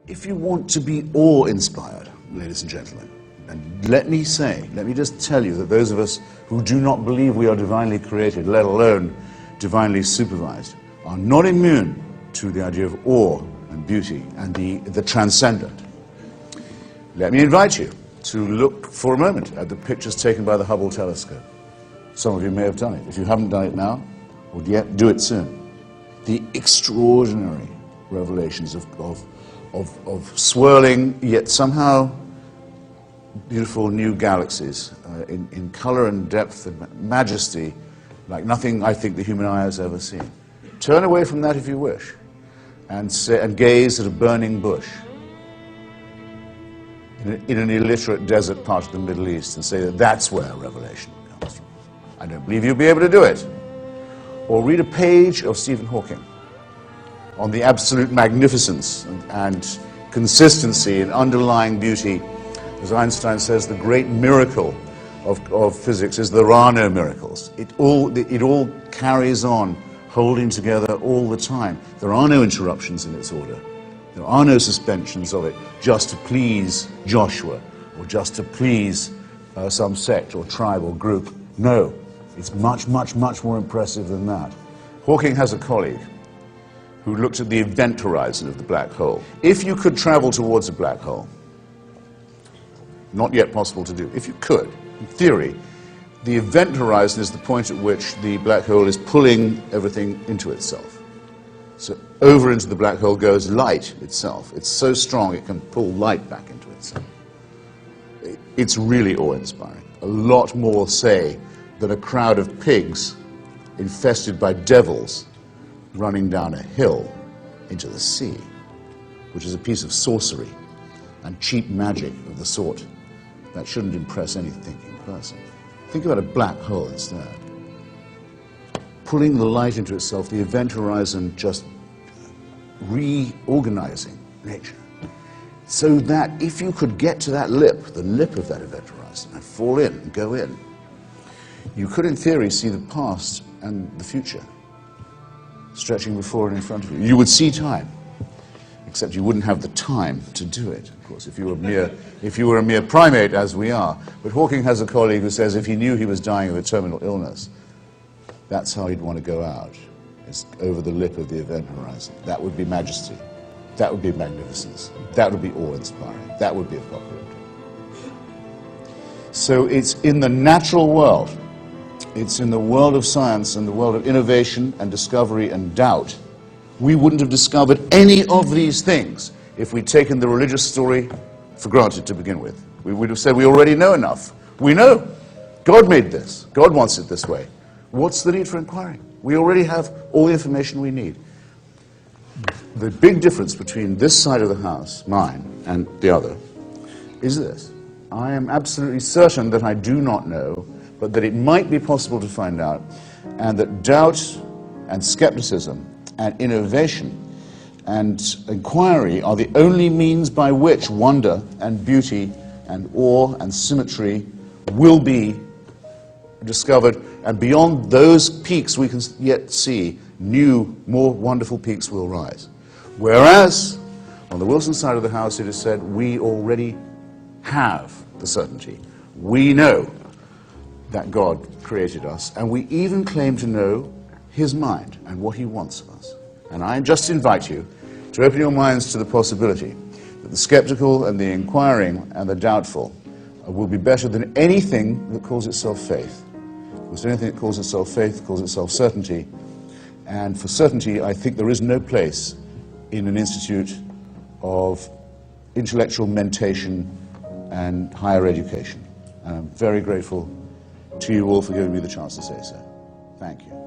If you want to be awe-inspired, ladies and gentlemen, and let me just tell you that those of us who do not believe we are divinely created, let alone divinely supervised, are not immune to the idea of awe and beauty and the transcendent. Let me invite you to look for a moment at the pictures taken by the Hubble telescope. Some of you may have done it. If you haven't done it now, or yet, do it soon. The extraordinary revelations of swirling, yet somehow beautiful new galaxies in color and depth and majesty like nothing I think the human eye has ever seen. Turn away from that if you wish and gaze at a burning bush in an illiterate desert part of the Middle East and say that that's where revelation comes from. I don't believe you'll be able to do it. Or read a page of Stephen Hawking on the absolute magnificence and consistency and underlying beauty. As Einstein says, the great miracle of physics is there are no miracles. It all carries on, holding together all the time. There are no interruptions in its order. There are no suspensions of it just to please Joshua or just to please some sect or tribe or group. No, it's much, much, much more impressive than that. Hawking has a colleague who looked at the event horizon of the black hole. If you could travel towards a black hole, not yet possible to do, if you could, in theory, the event horizon is the point at which the black hole is pulling everything into itself. So over into the black hole goes light itself. It's so strong it can pull light back into itself. It's really awe-inspiring. A lot more, say, than a crowd of pigs infested by devils running down a hill into the sea, which is a piece of sorcery and cheap magic of the sort that shouldn't impress any thinking person. Think about a black hole instead. Pulling the light into itself, the event horizon just reorganizing nature. So that if you could get to that lip, the lip of that event horizon, and fall in and go in, you could in theory see the past and the future stretching before and in front of you. You would see time, except you wouldn't have the time to do it, of course, if you were a mere primate, as we are. But Hawking has a colleague who says if he knew he was dying of a terminal illness, that's how he'd want to go out, is over the lip of the event horizon. That would be majesty. That would be magnificence. That would be awe-inspiring. That would be apocalyptic. So it's in the natural world, it's in the world of science and the world of innovation and discovery and doubt. We wouldn't have discovered any of these things if we'd taken the religious story for granted to begin with. We would have said we already know enough. We know. God made this. God wants it this way. What's the need for inquiring? We already have all the information we need. The big difference between this side of the house, mine, and the other, is this. I am absolutely certain that I do not know, but that it might be possible to find out, and that doubt and skepticism and innovation and inquiry are the only means by which wonder and beauty and awe and symmetry will be discovered, and beyond those peaks we can yet see, new, more wonderful peaks will rise. Whereas, on the Wilson side of the house, it is said, we already have the certainty. We know that God created us, and we even claim to know his mind and what he wants of us. And I just invite you to open your minds to the possibility that the skeptical and the inquiring and the doubtful will be better than anything that calls itself faith. Because anything that calls itself faith calls itself certainty. And for certainty, I think there is no place in an institute of intellectual mentation and higher education. And I'm very grateful to you all for giving me the chance to say so. Thank you.